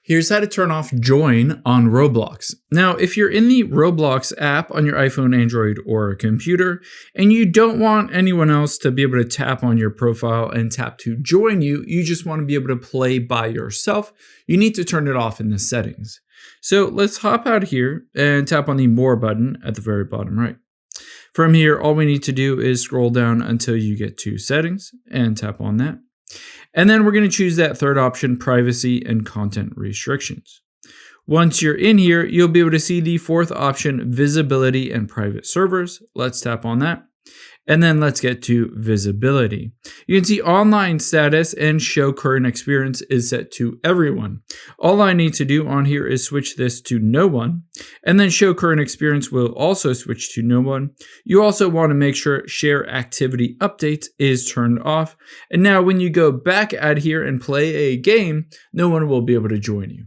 Here's how to turn off join on Roblox. Now, if you're in the Roblox app on your iPhone, Android, or computer, and you don't want anyone else to be able to tap on your profile and tap to join you, you just want to be able to play by yourself, you need to turn it off in the settings. So let's hop out here and tap on the More button at the very bottom right. From here, all we need to do is scroll down until you get to Settings and tap on that. And then we're going to choose that third option, Privacy and Content Restrictions. Once you're in here, you'll be able to see the fourth option, Visibility and Private Servers. Let's tap on that. And then let's get to visibility. You can see online status and show current experience is set to everyone. All I need to do on here is switch this to no one, and then show current experience will also switch to no one. You also want to make sure share activity updates is turned off. And now when you go back out here and play a game, no one will be able to join you.